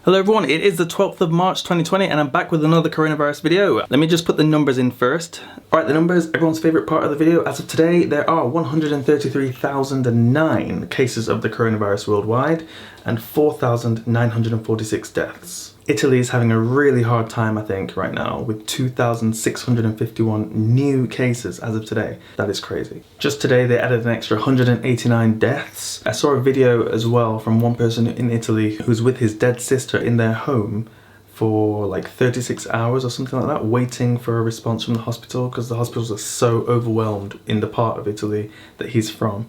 Hello everyone, it is the 12th of March 2020 and I'm back with another coronavirus video. Let me just put the numbers in first. Alright, the numbers, everyone's favourite part of the video. As of today, there are 133,009 cases of the coronavirus worldwide and 4,946 deaths. Italy is having a really hard time, I think, right now, with 2,651 new cases as of today. That is crazy. Just today, they added an extra 189 deaths. I saw a video as well from one person in Italy who's with his dead sister in their home for like 36 hours or something like that, waiting for a response from the hospital because the hospitals are so overwhelmed in the part of Italy that he's from.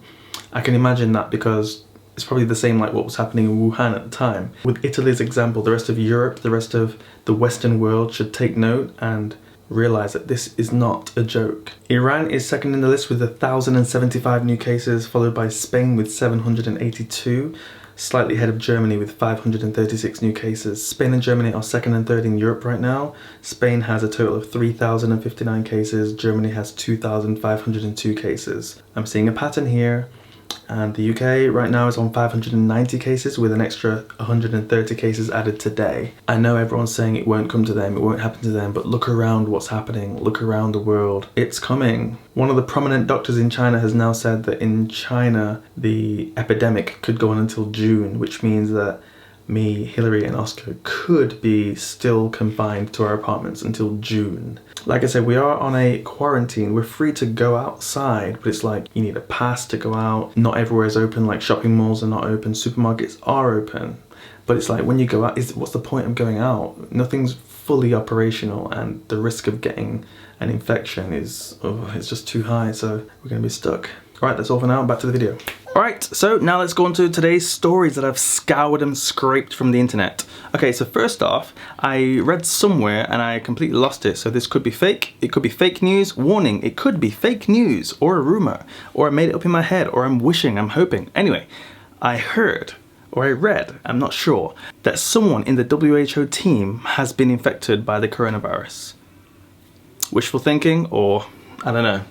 I can imagine that because it's probably the same like what was happening in Wuhan at the time. With Italy's example, the rest of Europe, the rest of the Western world should take note and realize that this is not a joke. Iran is second in the list with 1,075 new cases, followed by Spain with 782, slightly ahead of Germany with 536 new cases. Spain and Germany are second and third in Europe right now. Spain has a total of 3,059 cases, Germany has 2,502 cases. I'm seeing a pattern here. And the UK right now is on 590 cases with an extra 130 cases added today. I know everyone's saying it won't come to them, it won't happen to them, but look around what's happening, look around the world. It's coming. One of the prominent doctors in China has now said that in China, the epidemic could go on until June, which means that me, Hillary and Oscar could be still confined to our apartments until June. Like I said, we are on a quarantine. We're free to go outside, but it's like you need a pass to go out. Not everywhere is open, like shopping malls are not open, supermarkets are open. But it's like when you go out, what's the point of going out? Nothing's fully operational and the risk of getting an infection is, it's just too high, so we're gonna be stuck. Alright, that's all for now, back to the video. Alright, so now let's go on to today's stories that I've scoured and scraped from the internet. Okay, so first off, I read somewhere and I completely lost it, so this could be fake, it could be fake news. Warning, it could be fake news, or a rumour, or I made it up in my head, or I'm wishing, I'm hoping. Anyway, I heard, or I read, I'm not sure, that someone in the WHO team has been infected by the coronavirus. Wishful thinking, or I don't know.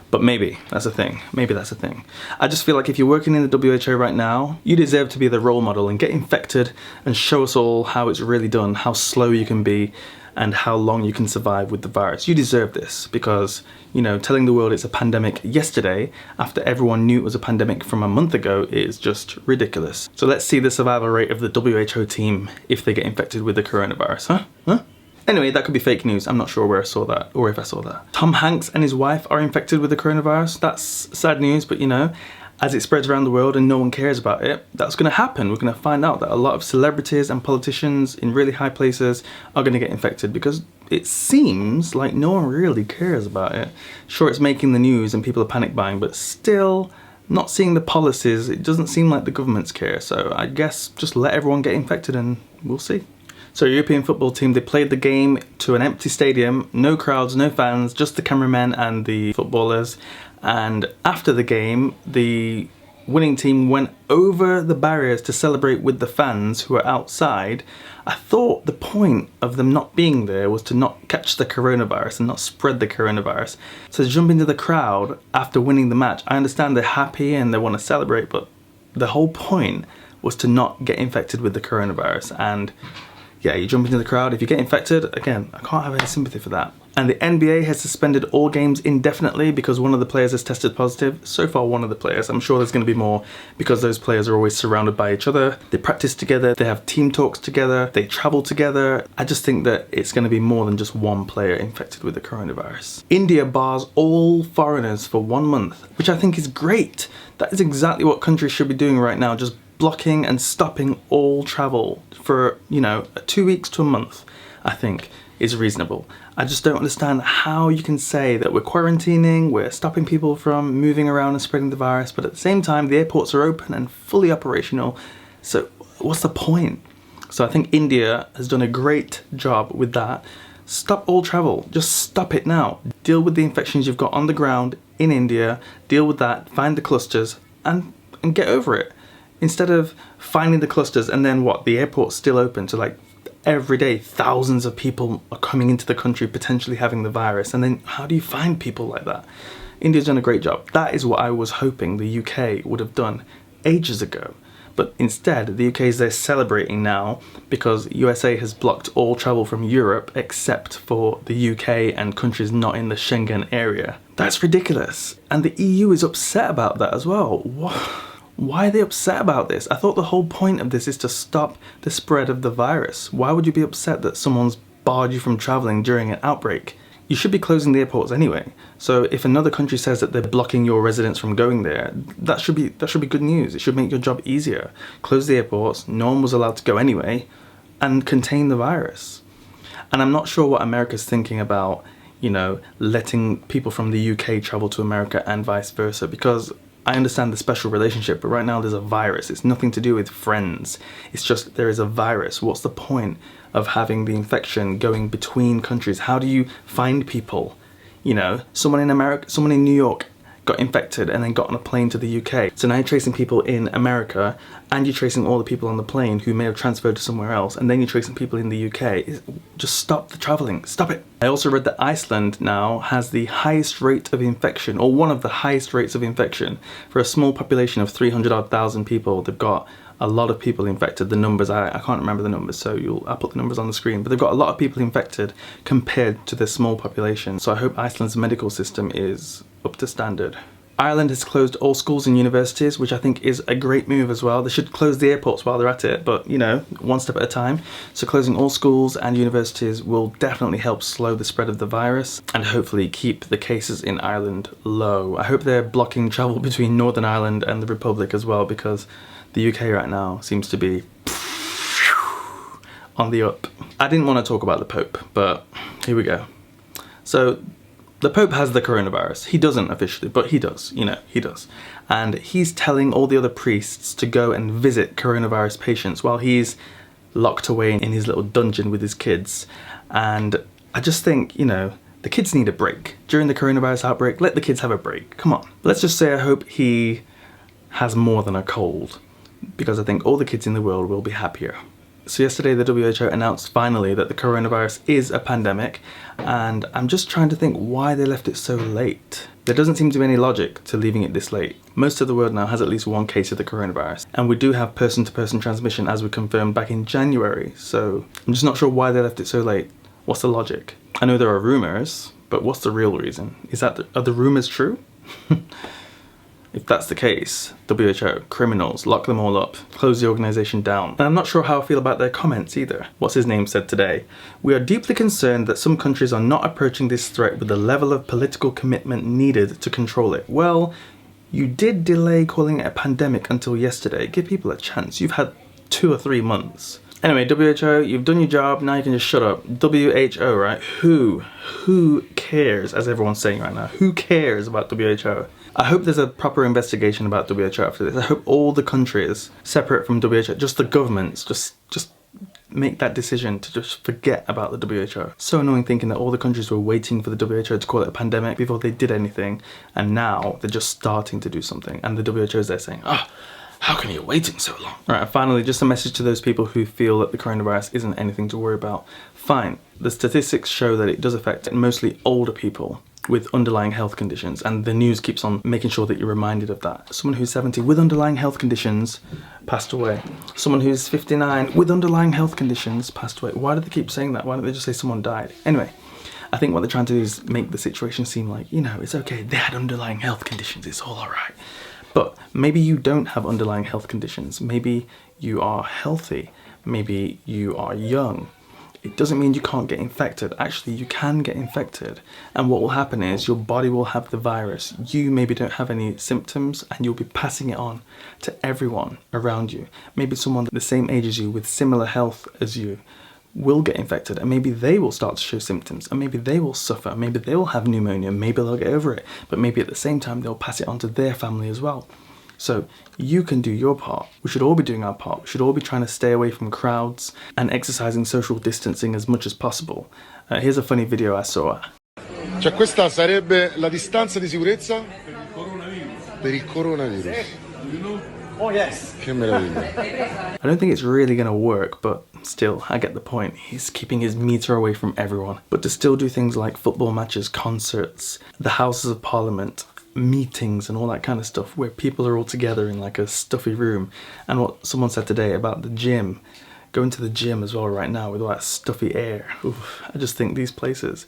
But maybe that's a thing. Maybe that's a thing. I just feel like if you're working in the WHO right now, you deserve to be the role model and get infected and show us all how it's really done, how slow you can be, and how long you can survive with the virus. You deserve this because, you know, telling the world it's a pandemic yesterday after everyone knew it was a pandemic from a month ago is just ridiculous. So let's see the survival rate of the WHO team if they get infected with the coronavirus, huh? Anyway, that could be fake news. I'm not sure where I saw that, or if I saw that. Tom Hanks and his wife are infected with the coronavirus. That's sad news, but you know, as it spreads around the world and no one cares about it, that's gonna happen. We're gonna find out that a lot of celebrities and politicians in really high places are gonna get infected because it seems like no one really cares about it. Sure, it's making the news and people are panic buying, but still, not seeing the policies, it doesn't seem like the governments care. So I guess just let everyone get infected and we'll see. So European football team, they played the game to an empty stadium, no crowds, no fans, just the cameramen and the footballers. And after the game, the winning team went over the barriers to celebrate with the fans who were outside. I thought the point of them not being there was to not catch the coronavirus and not spread the coronavirus. So to jump into the crowd after winning the match, I understand they're happy and they want to celebrate, but the whole point was to not get infected with the coronavirus. And yeah, you jump into the crowd, if you get infected, again, I can't have any sympathy for that. And the NBA has suspended all games indefinitely because one of the players has tested positive. So far, one of the players. I'm sure there's going to be more because those players are always surrounded by each other. They practice together, they have team talks together, they travel together. I just think that it's going to be more than just one player infected with the coronavirus. India bars all foreigners for 1 month, which I think is great. That is exactly what countries should be doing right now, just blocking and stopping all travel for, you know, 2 weeks to a month, I think is reasonable. I just don't understand how you can say that we're quarantining, we're stopping people from moving around and spreading the virus, but at the same time the airports are open and fully operational. So what's the point? So I think India has done a great job with that. Stop all travel, just stop it now. Deal with the infections you've got on the ground in India, deal with that, find the clusters and get over it. Instead of finding the clusters and then what, the airport's still open, so like every day thousands of people are coming into the country potentially having the virus, and then how do you find people like that? India's done a great job. That is what I was hoping the UK would have done ages ago. But instead, the UK is there celebrating now because USA has blocked all travel from Europe except for the UK and countries not in the Schengen area. That's ridiculous. And the EU is upset about that as well. Why are they upset about this? I thought the whole point of this is to stop the spread of the virus. Why would you be upset that someone's barred you from traveling during an outbreak? You should be closing the airports anyway. So if another country says that they're blocking your residents from going there, that should be good news. It should make your job easier. Close the airports, no one was allowed to go anyway, and contain the virus. And I'm not sure what America's thinking about, you know, letting people from the UK travel to America and vice versa, because I understand the special relationship, but right now there's a virus. It's nothing to do with friends. It's just there is a virus. What's the point of having the infection going between countries? How do you find people? You know, someone in America, someone in New York got infected and then got on a plane to the UK. So now you're tracing people in America and you're tracing all the people on the plane who may have transferred to somewhere else, and then you're tracing people in the UK. Just stop the traveling, stop it. I also read that Iceland now has the highest rate of infection, or one of the highest rates of infection. For a small population of 300,000 people, they've got a lot of people infected. The numbers, I can't remember the numbers, so I'll put the numbers on the screen, but they've got a lot of people infected compared to their small population. So I hope Iceland's medical system is up to standard. Ireland has closed all schools and universities, which I think is a great move as well. They should close the airports while they're at it, but you know, one step at a time. So closing all schools and universities will definitely help slow the spread of the virus and hopefully keep the cases in Ireland low. I hope they're blocking travel between Northern Ireland and the Republic as well, because the UK right now seems to be on the up. I didn't want to talk about the Pope, but here we go. So the Pope has the coronavirus. He doesn't officially, but he does, you know, he does. And he's telling all the other priests to go and visit coronavirus patients while he's locked away in his little dungeon with his kids. And I just think, you know, the kids need a break. During the coronavirus outbreak, let the kids have a break. Come on. Let's just say I hope he has more than a cold, because I think all the kids in the world will be happier. So yesterday the WHO announced finally that the coronavirus is a pandemic, and I'm just trying to think why they left it so late. There doesn't seem to be any logic to leaving it this late. Most of the world now has at least one case of the coronavirus, and we do have person-to-person transmission as we confirmed back in January, so I'm just not sure why they left it so late. What's the logic? I know there are rumours, but what's the real reason? Are the rumours true? If that's the case, WHO, criminals, lock them all up, close the organisation down. And I'm not sure how I feel about their comments either. What's his name said today? We are deeply concerned that some countries are not approaching this threat with the level of political commitment needed to control it. Well, you did delay calling it a pandemic until yesterday. Give people a chance. You've had 2 or 3 months. Anyway, WHO, you've done your job, now you can just shut up. WHO, right? Who cares, as everyone's saying right now? Who cares about WHO? I hope there's a proper investigation about WHO after this. I hope all the countries, separate from WHO, just the governments, just make that decision to just forget about the WHO. So annoying thinking that all the countries were waiting for the WHO to call it a pandemic before they did anything, and now they're just starting to do something, and the WHO is there saying, how come you're waiting so long? All right, and finally, just a message to those people who feel that the coronavirus isn't anything to worry about. Fine, the statistics show that it does affect mostly older people with underlying health conditions, and the news keeps on making sure that you're reminded of that. Someone who's 70 with underlying health conditions passed away. Someone who's 59 with underlying health conditions passed away. Why do they keep saying that? Why don't they just say someone died? Anyway, I think what they're trying to do is make the situation seem like, you know, it's okay, they had underlying health conditions, it's all alright. But maybe you don't have underlying health conditions. Maybe you are healthy. Maybe you are young. It doesn't mean you can't get infected. Actually, you can get infected. And what will happen is your body will have the virus. You maybe don't have any symptoms, and you'll be passing it on to everyone around you. Maybe someone the same age as you with similar health as you will get infected, and maybe they will start to show symptoms, and maybe they will suffer, maybe they will have pneumonia, maybe they'll get over it, but maybe at the same time they'll pass it on to their family as well. So you can do your part. We should all be doing our part. We should all be trying to stay away from crowds and exercising social distancing as much as possible. Here's a funny video I saw. Cioè questa sarebbe la distanza di sicurezza per il coronavirus. Oh yes. Che meraviglia. I don't think it's really going to work, but still, I get the point. He's keeping his meter away from everyone. But to still do things like football matches, concerts, the Houses of Parliament, meetings and all that kind of stuff where people are all together in like a stuffy room. And what someone said today about the gym, going to the gym as well right now with all that stuffy air. Oof, I just think these places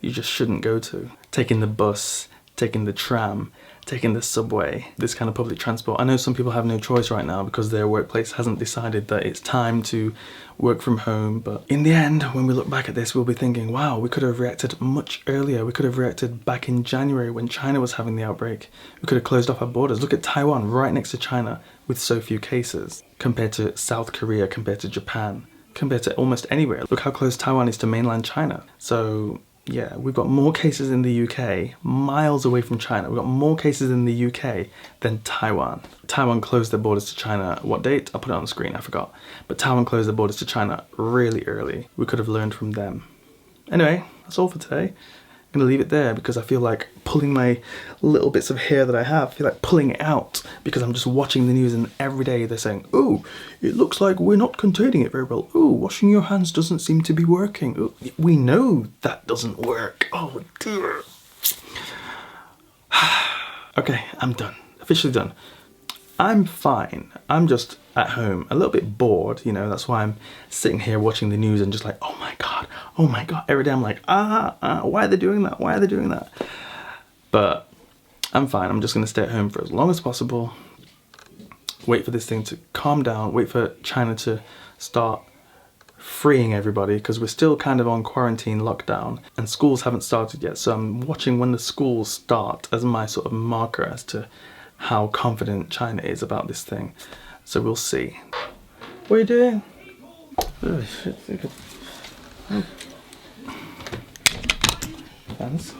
you just shouldn't go to. Taking the bus, taking the tram, taking the subway, this kind of public transport. I know some people have no choice right now because their workplace hasn't decided that it's time to work from home, but in the end, when we look back at this, we'll be thinking, wow, we could have reacted much earlier. We could have reacted back in January when China was having the outbreak. We could have closed off our borders. Look at Taiwan right next to China with so few cases compared to South Korea, compared to Japan, compared to almost anywhere. Look how close Taiwan is to mainland China. So yeah, we've got more cases in the UK, miles away from China. We've got more cases in the UK than Taiwan. Taiwan closed their borders to China, what date? I'll put it on the screen, I forgot. But Taiwan closed their borders to China really early. We could have learned from them. Anyway, that's all for today. I'm gonna leave it there because I feel like pulling my little bits of hair that I have, I feel like pulling it out because I'm just watching the news and every day they're saying, oh, it looks like we're not containing it very well. Oh, washing your hands doesn't seem to be working. Ooh, we know that doesn't work. Oh dear. Okay, I'm done. Officially done. I'm fine. I'm just at home, a little bit bored, you know, that's why I'm sitting here watching the news and just like, oh my God. Every day I'm like, why are they doing that? Why are they doing that? But I'm fine. I'm just gonna stay at home for as long as possible, wait for this thing to calm down, wait for China to start freeing everybody because we're still kind of on quarantine lockdown and schools haven't started yet. So I'm watching when the schools start as my sort of marker as to how confident China is about this thing. So we'll see. What are you doing? Oh, shit. Fans.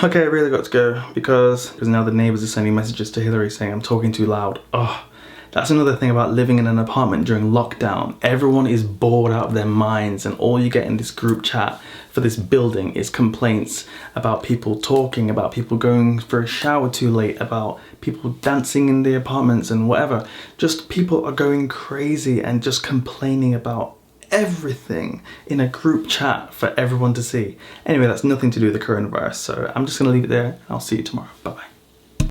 Okay, I really got to go because now the neighbours are sending messages to Hillary saying I'm talking too loud. Oh, that's another thing about living in an apartment during lockdown. Everyone is bored out of their minds and all you get in this group chat for this building is complaints about people talking, about people going for a shower too late, about people dancing in the apartments and whatever. Just people are going crazy and just complaining about everything in a group chat for everyone to see. Anyway, that's nothing to do with the coronavirus, so I'm just gonna leave it there. I'll see you tomorrow. Bye bye.